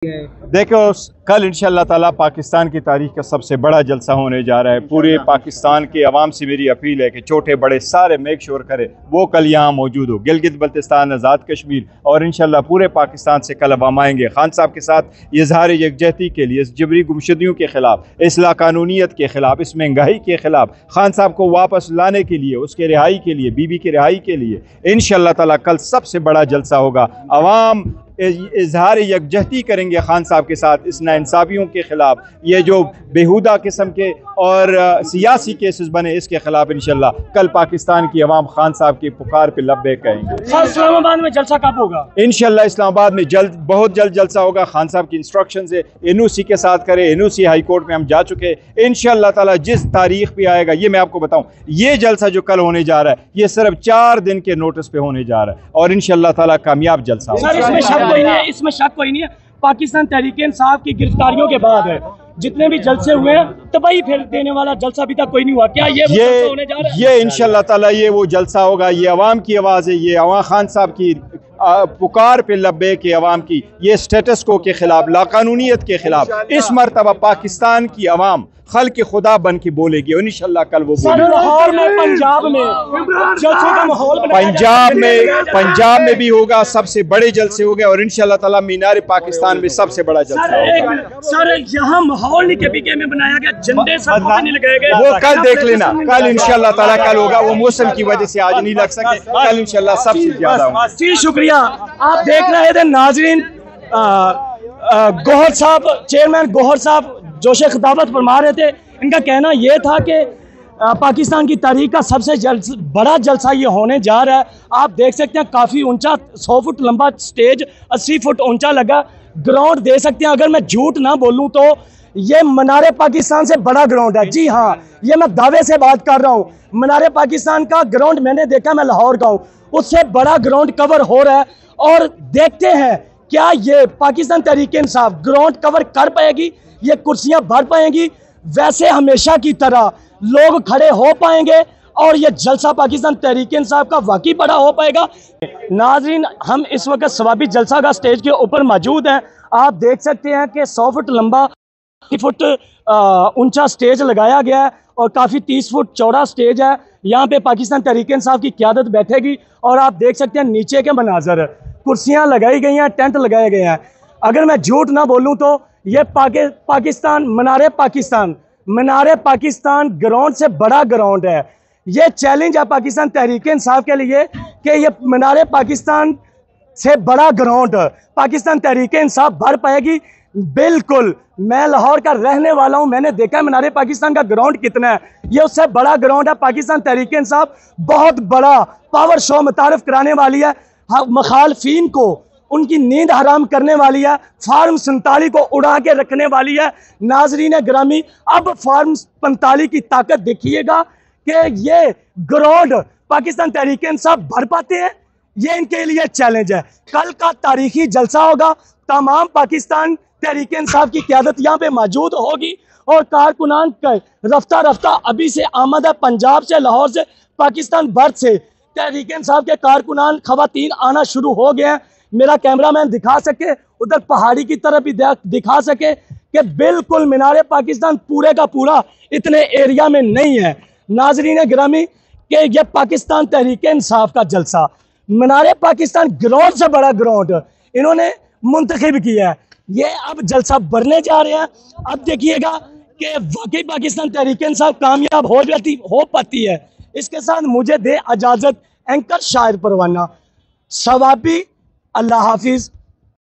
देखो, कल इंशाअल्लाह ताला पाकिस्तान की तारीख का सबसे बड़ा जलसा होने जा रहा है। पूरे पाकिस्तान के अवाम से मेरी अपील है कि छोटे बड़े सारे मेक श्योर करें वो कल यहाँ मौजूद हो। गिलगित बल्तिस्तान, आज़ाद कश्मीर और इंशाअल्लाह पूरे पाकिस्तान से कल अवाम आएंगे खान साहब के साथ इजहार यकजहती के लिए, इस जबरी गुमशुदगियों के ख़िलाफ़, इस लाकानूनियत के ख़िलाफ़, इस महंगाई के ख़िलाफ़, खान साहब को वापस लाने के लिए, उसके रिहाई के लिए, बीबी की रिहाई के लिए इंशाअल्लाह ताला कल सबसे बड़ा जलसा होगा। अवाम इजहार यकजहती करेंगे खान साहब के साथ इस नाइंसाफ़ियों के ख़िलाफ़। ये जो बेहुदा किस्म के और सियासी केसेस बने, इसके ख़िलाफ़ इंशाअल्लाह कल पाकिस्तान की अवाम खान साहब की पुकार पे लब्बैक कहेंगे। इस्लामाबाद में जलसा कब होगा? इंशाअल्लाह इस्लामाबाद में बहुत जल्द जलसा होगा। खान साहब की इंस्ट्रक्शन से NOC के साथ करें। NOC हाई कोर्ट में हम जा चुके। इंशाअल्लाह ताला जिस तारीख पे आएगा, ये मैं आपको बताऊं, ये जलसा जो कल होने जा रहा है ये सिर्फ 4 दिन के नोटिस पे होने जा रहा है और इंशाअल्लाह ताला कामयाब जलसा होगा। इसमें शक कोई नहीं है। पाकिस्तान तहरीक इंसाफ की गिरफ्तारियों के बाद है जितने भी जलसे हुए हैं तबाही फेर देने वाला जलसा अभी तक कोई नहीं हुआ। क्या ये होने जा रहा है? ये इंशाअल्लाह ताला ये वो जलसा होगा। ये अवाम की आवाज़ है, ये अवाम खान साहब की पुकार पे लब्बे के अवाम की, ये स्टेटस को के खिलाफ, लाकानूनियत के खिलाफ इस मरतबा पाकिस्तान की अवाम खल्क़ खुदा बन के बोलेगी और इंशाअल्लाह कल वो लाहौर में, पंजाब में जलसे का माहौल पंजाब में भी होगा। सबसे बड़े जलसे हो गए और इंशाअल्लाह ताला मीनार पाकिस्तान में सबसे बड़ा जलसा होगा। सर यहाँ माहौल नहीं के में बनाया गया, झंडे सब नहीं लगाए गए। वो कल देख लेना, कल इंशाअल्लाह ताला कल होगा। वो मौसम की वजह से आज नहीं लग सके, कल इंशाअल्लाह सबसे ज्यादा होगा। जी शुक्रिया। आप देख रहे थे नाजरीन, गौहर साहब, चेयरमैन गौहर साहब जोशे खिताबत फरमा रहे थे। इनका कहना यह था कि पाकिस्तान की तारीख का सबसे बड़ा जलसा ये होने जा रहा है। आप देख सकते हैं काफ़ी ऊंचा, 100 फुट लंबा स्टेज, 80 फुट ऊंचा लगा ग्राउंड दे सकते हैं। अगर मैं झूठ ना बोलूं तो ये मीनार पाकिस्तान से बड़ा ग्राउंड है। जी हाँ, ये मैं दावे से बात कर रहा हूँ। मीनार पाकिस्तान का ग्राउंड मैंने देखा, मैं लाहौर का हूँ, उससे बड़ा ग्राउंड कवर हो रहा है। और देखते हैं क्या ये पाकिस्तान तहरीक इंसाफ ग्राउंड कवर कर पाएगी, ये कुर्सियां भर पाएंगी, वैसे हमेशा की तरह लोग खड़े हो पाएंगे और ये जलसा पाकिस्तान तहरीक इंसाफ का वाकई बड़ा हो पाएगा। नाजरीन, हम इस वक्त सवाबी जलसा का स्टेज के ऊपर मौजूद हैं। आप देख सकते हैं कि 100 फुट लंबा, 80 फुट ऊंचा स्टेज लगाया गया है और काफ़ी 30 फुट चौड़ा स्टेज है। यहाँ पे पाकिस्तान तहरीक इंसाफ की क़यादत बैठेगी और आप देख सकते हैं नीचे के मनाजर, कुर्सियाँ लगाई गई हैं, टेंट लगाए गए हैं। अगर मैं झूठ ना बोलूँ तो ये पाकिस्तान मीनार पाकिस्तान ग्राउंड से बड़ा ग्राउंड है। ये चैलेंज है पाकिस्तान तहरीक इंसाफ के लिए कि ये मीनार पाकिस्तान से बड़ा ग्राउंड पाकिस्तान तहरीक इंसाफ भर पाएगी। बिल्कुल, मैं लाहौर का रहने वाला हूं, मैंने देखा है मीनार पाकिस्तान का ग्राउंड कितना है। ये उससे बड़ा ग्राउंड है। पाकिस्तान तहरीक इंसाफ बहुत बड़ा पावर शो मुतारफ कराने वाली है, मुखालफीन को उनकी नींद हराम करने वाली है, फार्म 47 को उड़ा के रखने वाली है। नाजरीन ग्रामी, अब फार्म 45 की ताकत देखिएगा कि ये ग्राउंड पाकिस्तान तहरीक इंसाफ भर पाते हैं। ये इनके लिए चैलेंज है। कल का तारीखी जलसा होगा, तमाम पाकिस्तान तहरीक इंसाफ की क़यादत यहाँ पे मौजूद होगी और कारकुनान रफ्ता रफ्ता अभी से आमद है पंजाब से, लाहौर से, पाकिस्तान भर से तहरीक इंसाफ के कारकुनान खवातीन आना शुरू हो गए हैं। मेरा कैमरामैन दिखा सके, उधर पहाड़ी की तरफ भी दिखा सके कि बिल्कुल मीनार पाकिस्तान पूरे का पूरा इतने एरिया में नहीं है। नाजरीन गिरामी, कि ये पाकिस्तान तहरीक इंसाफ का जलसा मीनार पाकिस्तान ग्राउंड से बड़ा ग्राउंड इन्होंने मुंतखब किया है। ये अब जलसा बढ़ने जा रहे हैं। अब देखिएगा कि वाकई पाकिस्तान तहरीक इंसाफ कामयाब हो पाती है। इसके साथ मुझे दे इजाज़त एंकर शायर परवाना, सवाबी, अल्लाह हाफिज।